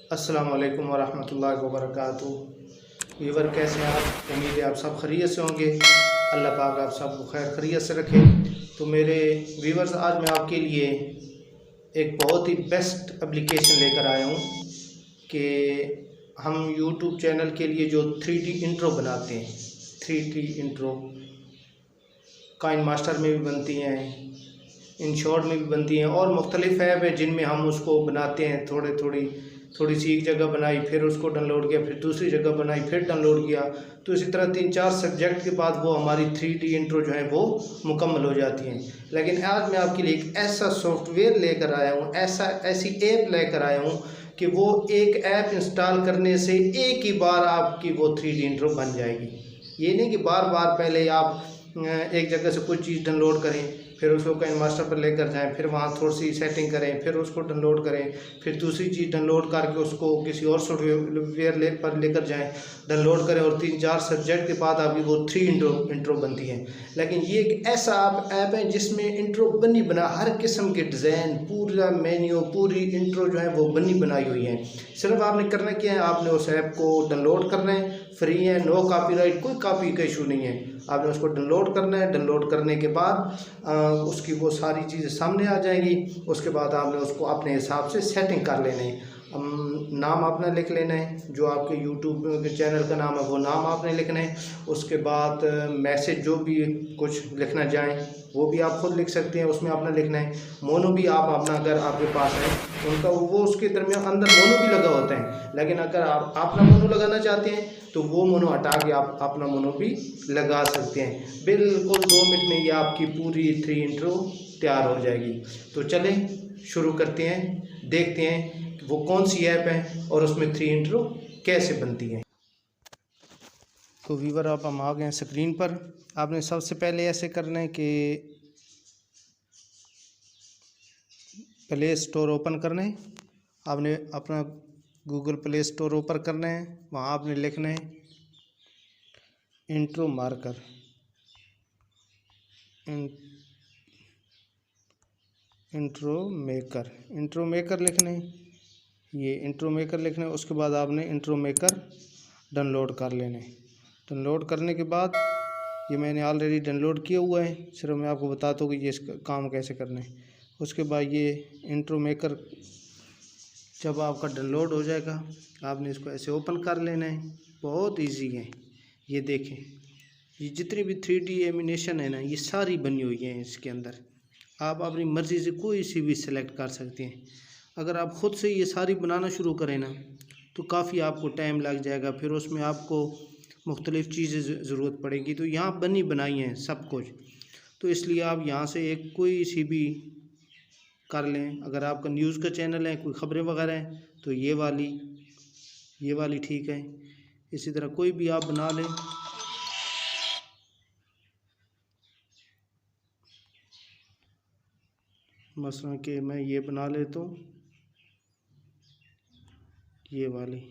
अस्सलाम वालेकुम वरहमतुल्लाहि वबरकातुहू। व्यूवर कैसे हैं आप? उम्मीद है आप सब खैरियत से होंगे। अल्लाह पाक आप सब खैर खैरियत से रखे। तो मेरे व्यूवर्स, आज मैं आपके लिए एक बहुत ही बेस्ट एप्लीकेशन लेकर आया हूँ कि हम यूट्यूब चैनल के लिए जो 3D इंट्रो बनाते हैं, 3D इंट्रो काइन मास्टर में भी बनती हैं, InShot में भी बनती हैं और मुख्तलिफ़ ऐप है जिनमें हम उसको बनाते हैं। थोड़ी सी एक जगह बनाई, फिर उसको डाउनलोड किया, फिर दूसरी जगह बनाई, फिर डाउनलोड किया। तो इसी तरह 3-4 सब्जेक्ट के बाद वो हमारी 3D इंट्रो जो है वो मुकम्मल हो जाती हैं। लेकिन आज मैं आपके लिए एक ऐसा सॉफ्टवेयर लेकर आया हूँ, ऐसी ऐप लेकर आया हूँ कि वो एक ऐप इंस्टॉल करने से एक ही बार आपकी वो 3D इंट्रो बन जाएगी। ये नहीं कि बार बार पहले आप एक जगह से कोई चीज़ डाउनलोड करें, फिर उसको काइन मास्टर पर लेकर जाएं, फिर वहाँ थोड़ी सी सेटिंग करें, फिर उसको डाउनलोड करें, फिर दूसरी चीज़ डाउनलोड करके उसको किसी और सॉफ्टवेयर पर लेकर जाएं, डाउनलोड करें और 3-4 सब्जेक्ट के बाद आपकी वो 3 इंट्रो बनती है। लेकिन ये एक ऐसा ऐप है जिसमें इंट्रो बनी बना हर किस्म के डिज़ाइन, पूरा मेन्यू, पूरी इंट्रो जो है वो बनी बनाई हुई है। सिर्फ आपने करना क्या है, आपने उस ऐप को डाउनलोड करना है, फ्री है, नो कॉपीराइट, कोई कॉपी का इशू नहीं है। आपने उसको डाउनलोड करना है, डाउनलोड करने के बाद उसकी वो सारी चीज़ें सामने आ जाएंगी। उसके बाद आपने उसको अपने हिसाब से सेटिंग कर लेना है। नाम अपना लिख लेना है, जो आपके यूट्यूब के चैनल का नाम है वो नाम आपने लिखना है। उसके बाद मैसेज जो भी कुछ लिखना चाहें वो भी आप खुद लिख सकते हैं, उसमें अपना लिखना है। मोनो भी आप अपना अगर आपके पास है उनका वो उसके दरमियान अंदर मोनो भी लगा होता है, लेकिन अगर आप अपना मोनो लगाना चाहते हैं तो वो मोनो हटा के आप अपना मोनो भी लगा सकते हैं। बिल्कुल 2 मिनट में ये आपकी पूरी 3 इंट्रो तैयार हो जाएगी। तो चलें शुरू करते हैं, देखते हैं वो कौन सी ऐप है और उसमें 3 इंट्रो कैसे बनती है। तो व्यूवर, आप हम आ गए हैं स्क्रीन पर। आपने सबसे पहले ऐसे करना है कि प्ले स्टोर ओपन करना है। आपने अपना गूगल प्ले स्टोर ओपन करना है, वहाँ आपने लिखना है इंट्रो मार्कर, इंट्रो मेकर लिखना है। ये इंट्रो मेकर लिखना है। उसके बाद आपने इंट्रो मेकर डाउनलोड कर लेना है। डाउनलोड करने के बाद ये मैंने ऑलरेडी डाउनलोड किया हुआ है, सिर्फ मैं आपको बताता हूँ कि ये इसका काम कैसे करना है। उसके बाद ये इंट्रो मेकर जब आपका डाउनलोड हो जाएगा, आपने इसको ऐसे ओपन कर लेना है। बहुत इजी है। ये देखें, ये जितनी भी 3D एनिमेशन है ना, ये सारी बनी हुई है इसके अंदर। आप अपनी मर्ज़ी से कोई सी भी सिलेक्ट कर सकते हैं। अगर आप ख़ुद से ये सारी बनाना शुरू करें ना तो काफ़ी आपको टाइम लग जाएगा, फिर उसमें आपको मुख्तलिफ़ चीज़ें ज़रूरत पड़ेगी। तो यहाँ बनी बनाई हैं सब कुछ, तो इसलिए आप यहाँ से एक कोई सी भी कर लें। अगर आपका न्यूज़ का चैनल है, कोई ख़बरें वगैरह हैं, तो ये वाली ठीक है। इसी तरह कोई भी आप बना लें। मसलन कि मैं ये बना लेता हूँ, ये वाली।